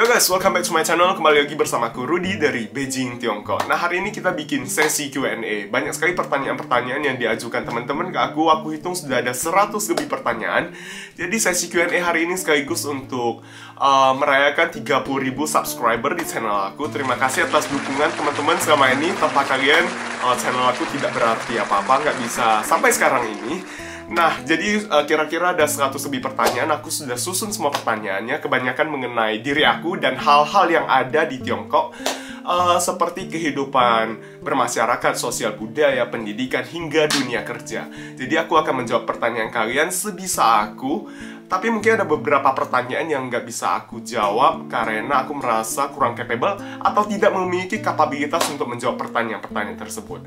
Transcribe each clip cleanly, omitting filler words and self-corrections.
Yo guys, welcome back to my channel. Kembali lagi bersama aku Rudy dari Beijing, Tiongkok. Nah, hari ini kita bikin sesi Q&A. Banyak sekali pertanyaan-pertanyaan yang diajukan teman-teman ke aku. Aku hitung sudah ada 100 lebih pertanyaan. Jadi sesi Q&A hari ini sekaligus untuk merayakan 30.000 subscriber di channel aku. Terima kasih atas dukungan teman-teman selama ini. Tanpa kalian, channel aku tidak berarti apa-apa, nggak bisa sampai sekarang ini. Nah, jadi kira-kira ada 100 lebih pertanyaan. Aku sudah susun semua pertanyaannya. Kebanyakan mengenai diri aku dan hal-hal yang ada di Tiongkok, seperti kehidupan bermasyarakat, sosial budaya, pendidikan, hingga dunia kerja. Jadi aku akan menjawab pertanyaan kalian sebisa aku. Tapi mungkin ada beberapa pertanyaan yang nggak bisa aku jawab karena aku merasa kurang capable atau tidak memiliki kapabilitas untuk menjawab pertanyaan-pertanyaan tersebut.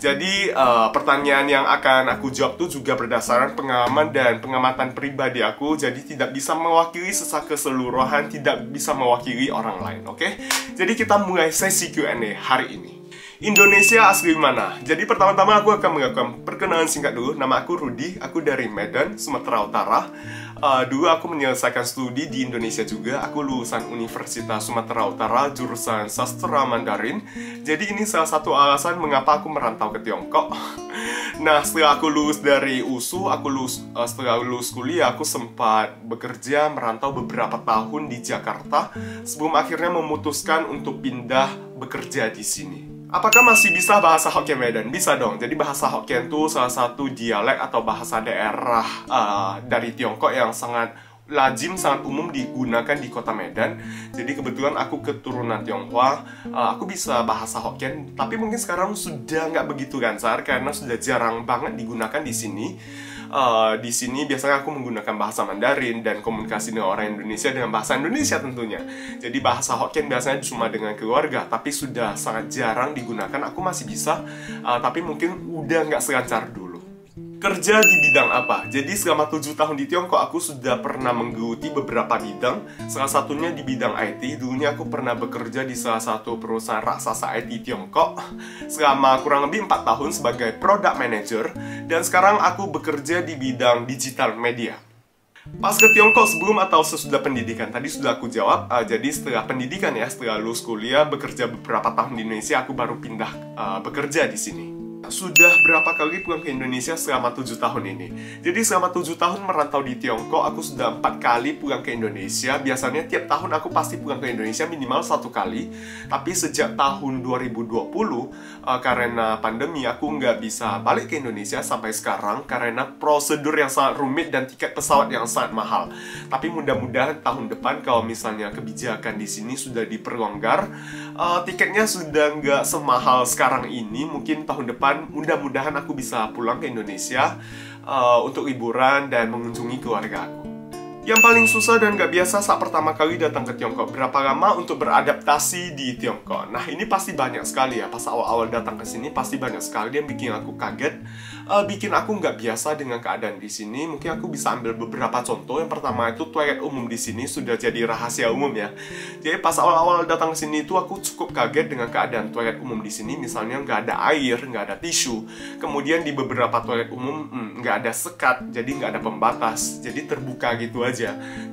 Jadi pertanyaan yang akan aku jawab itu juga berdasarkan pengalaman dan pengamatan pribadi aku. Jadi tidak bisa mewakili secara keseluruhan, tidak bisa mewakili orang lain, oke? Jadi kita mulai sesi Q&A hari ini. Indonesia asli mana? Jadi pertama-tama aku akan melakukan perkenalan singkat dulu. Nama aku Rudy, aku dari Medan, Sumatera Utara. Dulu aku menyelesaikan studi di Indonesia juga. Aku lulusan Universitas Sumatera Utara, jurusan Sastra Mandarin. Jadi ini salah satu alasan mengapa aku merantau ke Tiongkok. Nah, setelah aku lulus dari USU, setelah lulus kuliah, aku sempat bekerja merantau beberapa tahun di Jakarta sebelum akhirnya memutuskan untuk pindah bekerja di sini. Apakah masih bisa bahasa Hokkien Medan? Bisa dong. Jadi bahasa Hokkien itu salah satu dialek atau bahasa daerah dari Tiongkok yang sangat lazim, sangat umum digunakan di kota Medan. Jadi kebetulan aku keturunan Tionghoa, aku bisa bahasa Hokkien. Tapi mungkin sekarang sudah nggak begitu lancar karena sudah jarang banget digunakan di sini. Di sini biasanya aku menggunakan bahasa Mandarin dan komunikasi dengan orang Indonesia dengan bahasa Indonesia tentunya. Jadi bahasa Hokkien biasanya cuma dengan keluarga, tapi sudah sangat jarang digunakan. Aku masih bisa, tapi mungkin udah nggak selancar dulu. Kerja di bidang apa? Jadi selama 7 tahun di Tiongkok, aku sudah pernah menggeluti beberapa bidang. Salah satunya di bidang IT. Dulunya aku pernah bekerja di salah satu perusahaan raksasa IT Tiongkok selama kurang lebih 4 tahun sebagai product manager. Dan sekarang aku bekerja di bidang digital media. Pas ke Tiongkok sebelum atau sesudah pendidikan? Tadi sudah aku jawab. Jadi setelah pendidikan ya, setelah lulus kuliah, bekerja beberapa tahun di Indonesia, aku baru pindah bekerja di sini. Sudah berapa kali pulang ke Indonesia selama 7 tahun ini? Jadi selama 7 tahun merantau di Tiongkok, aku sudah 4 kali pulang ke Indonesia. Biasanya tiap tahun aku pasti pulang ke Indonesia minimal 1 kali. Tapi sejak tahun 2020, karena pandemi, aku nggak bisa balik ke Indonesia sampai sekarang karena prosedur yang sangat rumit dan tiket pesawat yang sangat mahal. Tapi mudah-mudahan tahun depan kalau misalnya kebijakan di sini sudah diperlonggar, tiketnya sudah nggak semahal sekarang ini. Mungkin tahun depan mudah-mudahan aku bisa pulang ke Indonesia untuk liburan dan mengunjungi keluarga aku. Yang paling susah dan gak biasa saat pertama kali datang ke Tiongkok, berapa lama untuk beradaptasi di Tiongkok? Nah, ini pasti banyak sekali ya. Pas awal-awal datang ke sini pasti banyak sekali yang bikin aku kaget, bikin aku nggak biasa dengan keadaan di sini. Mungkin aku bisa ambil beberapa contoh. Yang pertama itu toilet umum di sini sudah jadi rahasia umum ya. Jadi pas awal-awal datang ke sini itu aku cukup kaget dengan keadaan toilet umum di sini. Misalnya nggak ada air, nggak ada tisu. Kemudian di beberapa toilet umum nggak ada sekat, jadi nggak ada pembatas. Jadi terbuka gitu aja.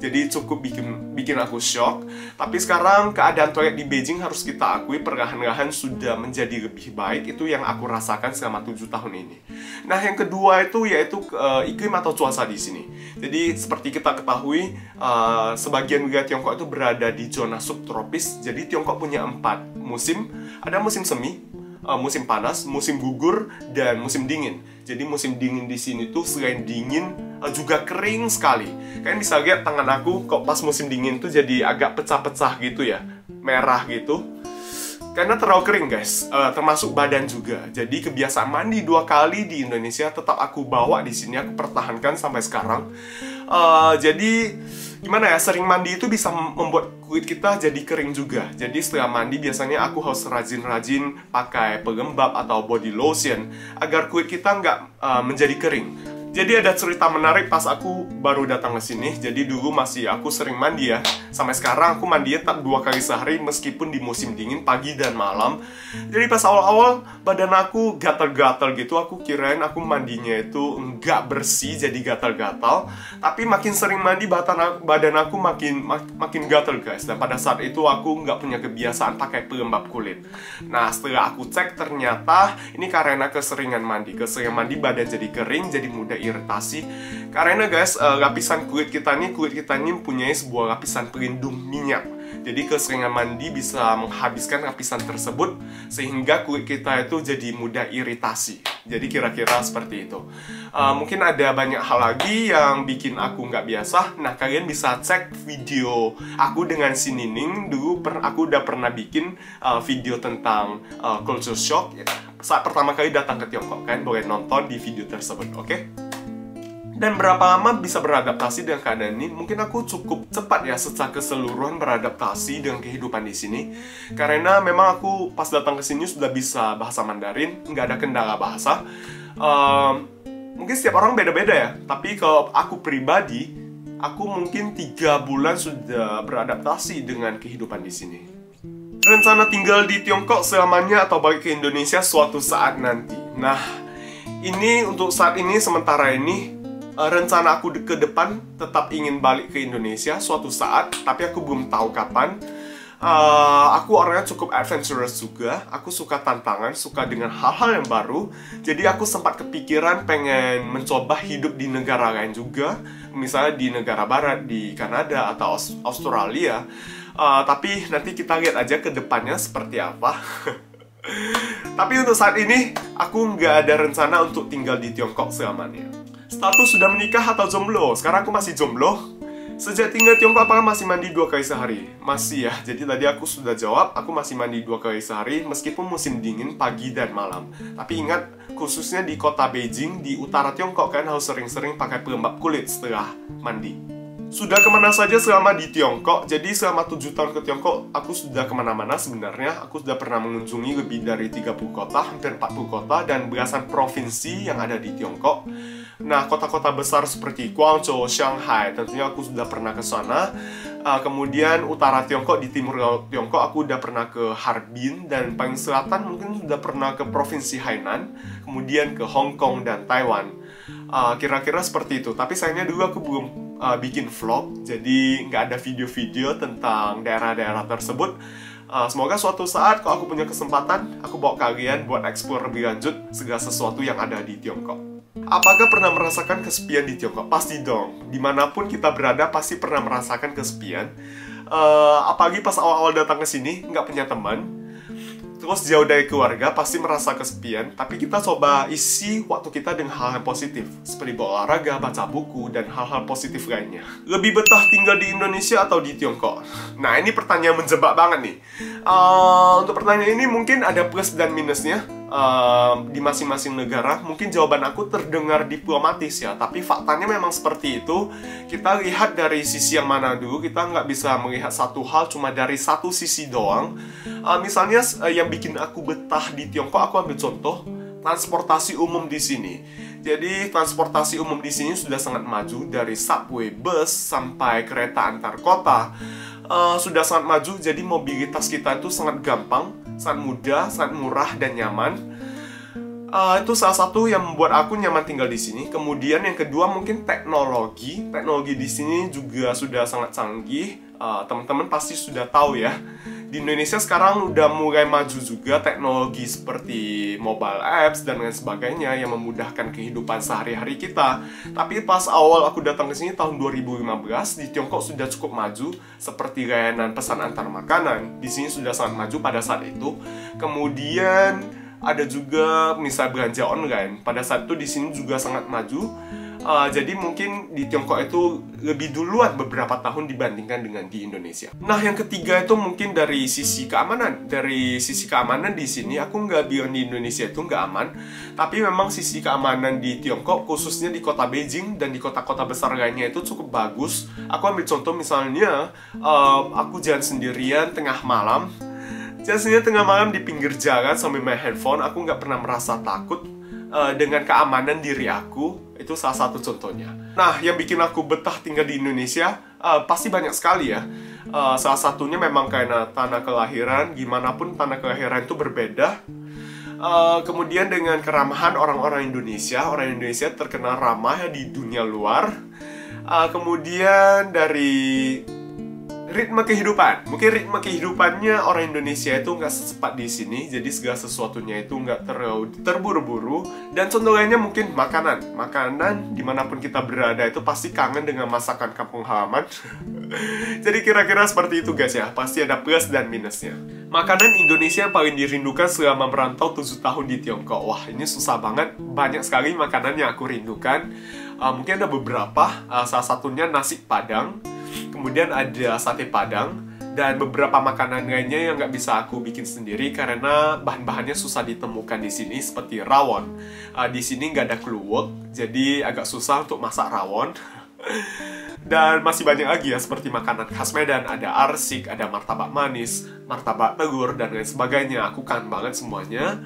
Jadi cukup bikin aku shock. Tapi sekarang keadaan toilet di Beijing harus kita akui perlahan-lahan sudah menjadi lebih baik. Itu yang aku rasakan selama 7 tahun ini. Nah, yang kedua itu yaitu iklim atau cuaca di sini. Jadi seperti kita ketahui, sebagian wilayah Tiongkok itu berada di zona subtropis. Jadi Tiongkok punya 4 musim. Ada musim semi, musim panas, musim gugur, dan musim dingin. Jadi musim dingin di sini tuh selain dingin juga kering sekali. Kalian bisa lihat tangan aku kok pas musim dingin tuh jadi agak pecah-pecah gitu ya, merah gitu. Karena terlalu kering guys, termasuk badan juga. Jadi kebiasaan mandi 2 kali di Indonesia tetap aku bawa di sini, aku pertahankan sampai sekarang. Jadi gimana ya, sering mandi itu bisa membuat kulit kita jadi kering juga. Jadi setelah mandi biasanya aku harus rajin-rajin pakai pelembab atau body lotion agar kulit kita nggak menjadi kering. Jadi ada cerita menarik pas aku baru datang ke sini. Jadi dulu masih aku sering mandi ya. Sampai sekarang aku mandi tak 2 kali sehari meskipun di musim dingin pagi dan malam. Jadi pas awal-awal badan aku gatal-gatal gitu. Aku kirain aku mandinya itu nggak bersih jadi gatal-gatal. Tapi makin sering mandi badan aku makin gatal guys. Dan pada saat itu aku nggak punya kebiasaan pakai pelembab kulit. Nah setelah aku cek ternyata ini karena keseringan mandi. Keseringan mandi badan jadi kering, jadi mudah iritasi. Karena guys, lapisan kulit kita ini mempunyai sebuah lapisan pelindung minyak. Jadi keseringan mandi bisa menghabiskan lapisan tersebut sehingga kulit kita itu jadi mudah iritasi. Jadi kira-kira seperti itu. Mungkin ada banyak hal lagi yang bikin aku nggak biasa. Nah kalian bisa cek video aku dengan si Nining. Dulu aku udah pernah bikin video tentang culture shock saat pertama kali datang ke Tiongkok. Kalian boleh nonton di video tersebut, oke? Dan berapa lama bisa beradaptasi dengan keadaan ini? Mungkin aku cukup cepat ya secara keseluruhan beradaptasi dengan kehidupan di sini. Karena memang aku pas datang ke sini sudah bisa bahasa Mandarin, nggak ada kendala bahasa. Mungkin setiap orang beda-beda ya. Tapi kalau aku pribadi, aku mungkin 3 bulan sudah beradaptasi dengan kehidupan di sini. Rencana tinggal di Tiongkok selamanya atau balik ke Indonesia suatu saat nanti. Nah, ini untuk saat ini sementara ini. Rencana aku ke depan tetap ingin balik ke Indonesia suatu saat, tapi aku belum tahu kapan. Aku orangnya cukup adventurous juga. Aku suka tantangan, suka dengan hal-hal yang baru. Jadi aku sempat kepikiran pengen mencoba hidup di negara lain juga. Misalnya di negara barat, di Kanada atau Australia. Tapi nanti kita lihat aja ke depannya seperti apa. Tapi untuk saat ini, aku nggak ada rencana untuk tinggal di Tiongkok selamanya. Status sudah menikah atau jomblo? Sekarang aku masih jomblo. Sejak tinggal Tiongkok apakah masih mandi 2 kali sehari? Masih ya, jadi tadi aku sudah jawab, aku masih mandi 2 kali sehari meskipun musim dingin pagi dan malam. Tapi ingat, khususnya di kota Beijing, di utara Tiongkok kan harus sering-sering pakai pelembab kulit setelah mandi. Sudah kemana saja selama di Tiongkok? Jadi selama 7 tahun ke Tiongkok, aku sudah kemana-mana sebenarnya. Aku sudah pernah mengunjungi lebih dari 30 kota, hampir 40 kota, dan belasan provinsi yang ada di Tiongkok. Nah, kota-kota besar seperti Guangzhou, Shanghai, tentunya aku sudah pernah ke sana. Kemudian utara Tiongkok, di timur Tiongkok, aku sudah pernah ke Harbin. Dan paling selatan mungkin sudah pernah ke provinsi Hainan. Kemudian ke Hong Kong dan Taiwan. Kira-kira seperti itu. Tapi sayangnya dulu aku belum bikin vlog, jadi nggak ada video-video tentang daerah-daerah tersebut. Semoga suatu saat kalau aku punya kesempatan, aku bawa kalian buat explore lebih lanjut segala sesuatu yang ada di Tiongkok. Apakah pernah merasakan kesepian di Tiongkok? Pasti dong. Dimanapun kita berada pasti pernah merasakan kesepian. Apalagi pas awal-awal datang ke sini nggak punya teman. Terus jauh dari keluarga, pasti merasa kesepian. Tapi kita coba isi waktu kita dengan hal yang positif, seperti berolahraga, baca buku, dan hal-hal positif lainnya. Lebih betah tinggal di Indonesia atau di Tiongkok? Nah, ini pertanyaan menjebak banget nih. Untuk pertanyaan ini mungkin ada plus dan minusnya. Di masing-masing negara, mungkin jawaban aku terdengar diplomatis ya, tapi faktanya memang seperti itu. Kita lihat dari sisi yang mana dulu. Kita nggak bisa melihat satu hal cuma dari satu sisi doang. Misalnya yang bikin aku betah di Tiongkok, aku ambil contoh transportasi umum di sini. Jadi transportasi umum di sini sudah sangat maju, dari subway, bus sampai kereta antar kota. Sudah sangat maju, jadi mobilitas kita itu sangat gampang, sangat mudah, sangat murah dan nyaman. Itu salah satu yang membuat aku nyaman tinggal di sini. Kemudian yang kedua mungkin teknologi. Teknologi di sini juga sudah sangat canggih. Teman-teman pasti sudah tahu ya. Di Indonesia sekarang udah mulai maju juga teknologi seperti mobile apps dan lain sebagainya yang memudahkan kehidupan sehari-hari kita. Tapi pas awal aku datang ke sini tahun 2015, di Tiongkok sudah cukup maju seperti layanan pesan antar makanan. Di sini sudah sangat maju pada saat itu. Kemudian ada juga misal belanja online. Pada saat itu di sini juga sangat maju. Jadi mungkin di Tiongkok itu lebih duluan beberapa tahun dibandingkan dengan di Indonesia. Nah, yang ketiga itu mungkin dari sisi keamanan. Dari sisi keamanan di sini aku nggak bilang di Indonesia itu nggak aman, tapi memang sisi keamanan di Tiongkok, khususnya di kota Beijing dan di kota-kota besar lainnya itu cukup bagus. Aku ambil contoh misalnya, aku jalan sendirian tengah malam. Jalan sendirian tengah malam di pinggir jalan sambil main handphone, aku nggak pernah merasa takut. dengan keamanan diri aku. Itu salah satu contohnya. Nah, yang bikin aku betah tinggal di Indonesia pasti banyak sekali ya. Salah satunya memang karena tanah kelahiran. Gimana pun tanah kelahiran itu berbeda. Kemudian dengan keramahan orang-orang Indonesia. Orang Indonesia terkenal ramah ya di dunia luar. Kemudian dari ritme kehidupan. Mungkin ritme kehidupannya orang Indonesia itu nggak secepat di sini. Jadi segala sesuatunya itu nggak terlalu terburu-buru. Dan contoh lainnya mungkin makanan. Makanan dimanapun kita berada itu pasti kangen dengan masakan kampung halaman. Jadi kira-kira seperti itu guys ya. Pasti ada plus dan minusnya. Makanan Indonesia yang paling dirindukan selama merantau 7 tahun di Tiongkok. Wah, ini susah banget. Banyak sekali makanan yang aku rindukan. Mungkin ada beberapa. Salah satunya nasi Padang. Kemudian ada sate Padang. Dan beberapa makanan lainnya yang nggak bisa aku bikin sendiri karena bahan-bahannya susah ditemukan di sini, seperti rawon. Di sini nggak ada kluwek, jadi agak susah untuk masak rawon. Dan masih banyak lagi ya, seperti makanan khas Medan. Ada arsik, ada martabak manis, martabak telur, dan lain sebagainya. Aku kangen banget semuanya.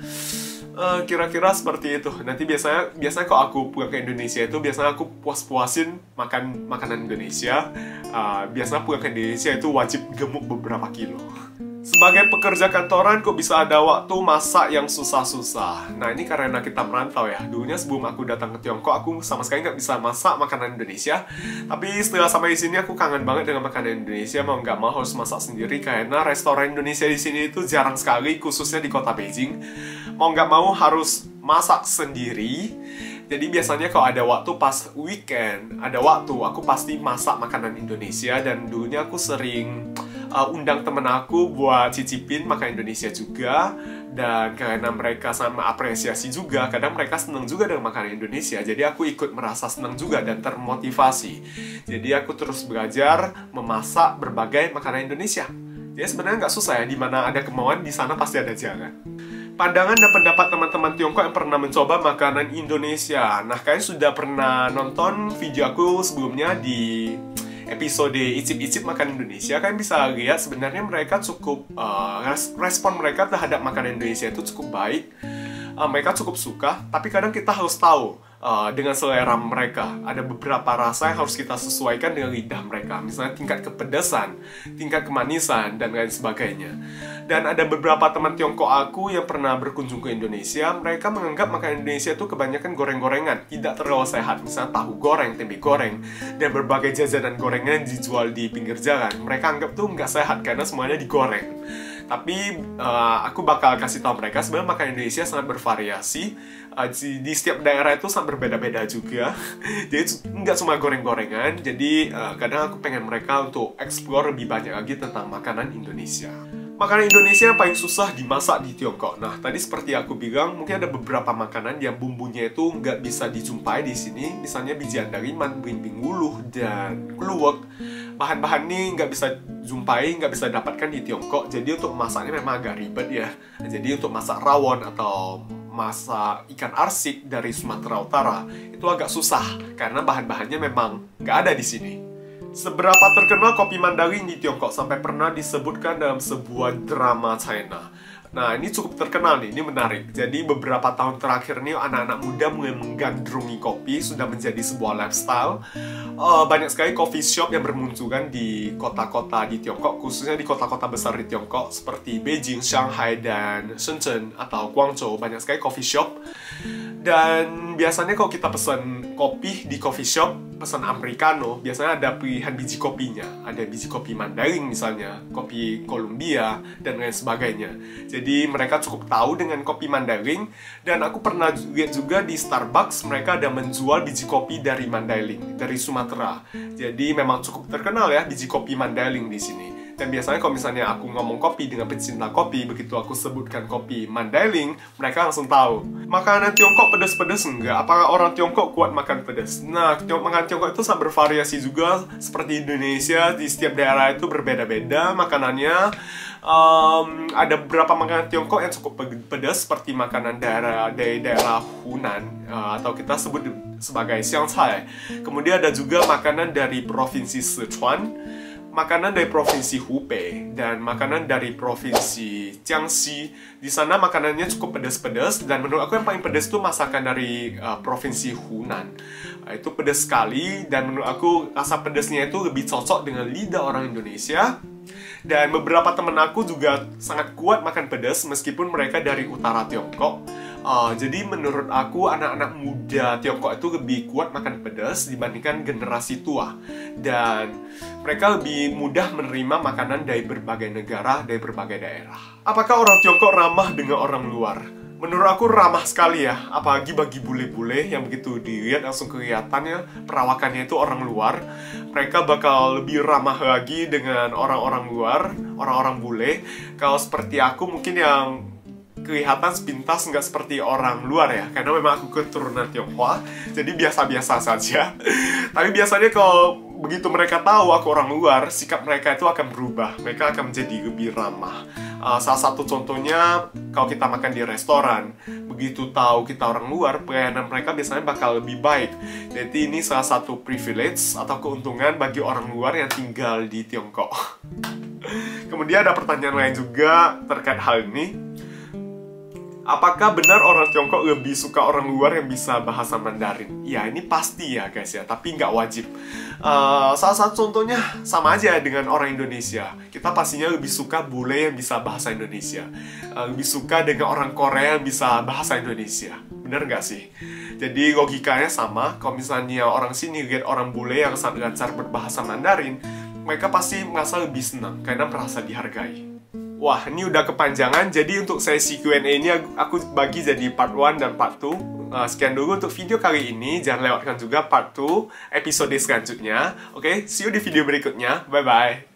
Kira-kira seperti itu. Nanti biasanya kalau aku pulang ke Indonesia itu biasanya aku puas-puasin makan makanan Indonesia. Biasanya pulang ke Indonesia itu wajib gemuk beberapa kilo. Sebagai pekerja kantoran kok bisa ada waktu masak yang susah-susah. Nah, ini karena kita merantau ya. Dulunya sebelum aku datang ke Tiongkok, aku sama sekali nggak bisa masak makanan Indonesia. Tapi setelah sampai di sini aku kangen banget dengan makanan Indonesia. Mau nggak mau harus masak sendiri karena restoran Indonesia di sini itu jarang sekali, khususnya di kota Beijing. Mau nggak mau harus masak sendiri. Jadi biasanya kalau ada waktu pas weekend, ada waktu, aku pasti masak makanan Indonesia. Dan dulunya aku sering undang temen aku buat cicipin makan Indonesia juga. Dan karena mereka sama apresiasi juga, kadang mereka seneng juga dengan makanan Indonesia. Jadi aku ikut merasa seneng juga dan termotivasi. Jadi aku terus belajar memasak berbagai makanan Indonesia. Jadi sebenarnya nggak susah ya, dimana ada kemauan, di sana pasti ada jalan. Pandangan dan pendapat teman-teman Tiongkok yang pernah mencoba makanan Indonesia. Nah, kalian sudah pernah nonton video aku sebelumnya di episode icip-icip makanan Indonesia. Kalian bisa lihat sebenarnya mereka cukup respon mereka terhadap makanan Indonesia itu cukup baik. Mereka cukup suka, tapi kadang kita harus tahu dengan selera mereka. Ada beberapa rasa yang harus kita sesuaikan dengan lidah mereka. Misalnya tingkat kepedasan, tingkat kemanisan, dan lain sebagainya. Dan ada beberapa teman Tiongkok aku yang pernah berkunjung ke Indonesia. Mereka menganggap makanan Indonesia itu kebanyakan goreng-gorengan, tidak terlalu sehat. Misalnya tahu goreng, tempe goreng, dan berbagai jajanan gorengan yang dijual di pinggir jalan. Mereka anggap tuh nggak sehat karena semuanya digoreng. Tapi aku bakal kasih tahu mereka sebenarnya makanan Indonesia sangat bervariasi. Di setiap daerah itu sangat berbeda-beda juga. Jadi nggak cuma goreng-gorengan. Jadi kadang aku pengen mereka untuk explore lebih banyak lagi tentang makanan Indonesia. Makanan Indonesia yang paling susah dimasak di Tiongkok. Nah, tadi seperti aku bilang, mungkin ada beberapa makanan yang bumbunya itu nggak bisa dijumpai di sini. Misalnya biji andaliman, belimbing wuluh, dan kluwek. Bahan-bahan ini nggak bisa jumpai, nggak bisa dapatkan di Tiongkok. Jadi untuk masaknya memang agak ribet ya. Jadi untuk masak rawon atau masak ikan arsik dari Sumatera Utara itu agak susah karena bahan-bahannya memang nggak ada di sini. Seberapa terkenal kopi Mandarin di Tiongkok sampai pernah disebutkan dalam sebuah drama China. Nah, ini cukup terkenal nih, ini menarik. Jadi beberapa tahun terakhir nih anak-anak muda mulai menggandrungi kopi, sudah menjadi sebuah lifestyle. Banyak sekali coffee shop yang bermunculan di kota-kota di Tiongkok, khususnya di kota-kota besar di Tiongkok seperti Beijing, Shanghai, dan Shenzhen atau Guangzhou. Banyak sekali coffee shop. Dan biasanya kalau kita pesan kopi di coffee shop, pesan americano, biasanya ada pilihan biji kopinya. Ada biji kopi Mandarin misalnya, kopi Columbia, dan lain sebagainya. Jadi mereka cukup tahu dengan kopi Mandarin. Dan aku pernah lihat juga di Starbucks, mereka ada menjual biji kopi dari Mandarin, dari Sumatera. Jadi memang cukup terkenal ya biji kopi Mandarin di sini. Dan biasanya kalau misalnya aku ngomong kopi dengan pecinta kopi, begitu aku sebutkan kopi Mandarin, mereka langsung tahu. Makanan Tiongkok pedas-pedas enggak? Apakah orang Tiongkok kuat makan pedas? Nah, makanan Tiongkok itu sangat bervariasi juga. Seperti Indonesia, di setiap daerah itu berbeda-beda makanannya. Ada beberapa makanan Tiongkok yang cukup pedas, seperti makanan dari daerah Hunan, atau kita sebut sebagai xiangcai. Kemudian ada juga makanan dari provinsi Sichuan. makanan dari provinsi Hubei dan makanan dari provinsi Jiangxi. Di sana makanannya cukup pedas-pedas, dan menurut aku yang paling pedas itu masakan dari provinsi Hunan. Itu pedas sekali, dan menurut aku rasa pedasnya itu lebih cocok dengan lidah orang Indonesia. Dan beberapa temen aku juga sangat kuat makan pedas meskipun mereka dari utara Tiongkok. Jadi menurut aku anak-anak muda Tiongkok itu lebih kuat makan pedas dibandingkan generasi tua. Dan mereka lebih mudah menerima makanan dari berbagai negara, dari berbagai daerah. Apakah orang Tiongkok ramah dengan orang luar? Menurut aku ramah sekali ya, apalagi bagi bule-bule yang begitu dilihat langsung kelihatannya perawakannya itu orang luar. Mereka bakal lebih ramah lagi dengan orang-orang luar, orang-orang bule. Kalau seperti aku mungkin yang kelihatan sepintas nggak seperti orang luar ya, karena memang aku keturunan Tionghoa, jadi biasa-biasa saja. Tapi biasanya kalau begitu mereka tahu aku orang luar, sikap mereka itu akan berubah, mereka akan menjadi lebih ramah. Salah satu contohnya, kalau kita makan di restoran, begitu tahu kita orang luar, pelayanan mereka biasanya bakal lebih baik. Jadi ini salah satu privilege atau keuntungan bagi orang luar yang tinggal di Tiongkok. Kemudian ada pertanyaan lain juga terkait hal ini. Apakah benar orang Tiongkok lebih suka orang luar yang bisa bahasa Mandarin? Ya, ini pasti ya guys ya, tapi nggak wajib. Salah satu contohnya sama aja dengan orang Indonesia. Kita pastinya lebih suka bule yang bisa bahasa Indonesia. Lebih suka dengan orang Korea yang bisa bahasa Indonesia. Bener nggak sih? Jadi logikanya sama. Kalau misalnya orang sini lihat orang bule yang sangat lancar berbahasa Mandarin, mereka pasti merasa lebih senang karena merasa dihargai. Wah, ini udah kepanjangan, jadi untuk sesi Q&A ini aku bagi jadi part 1 dan part 2. Sekian dulu untuk video kali ini, jangan lewatkan juga part 2 episode selanjutnya. Oke, see you di video berikutnya, bye-bye.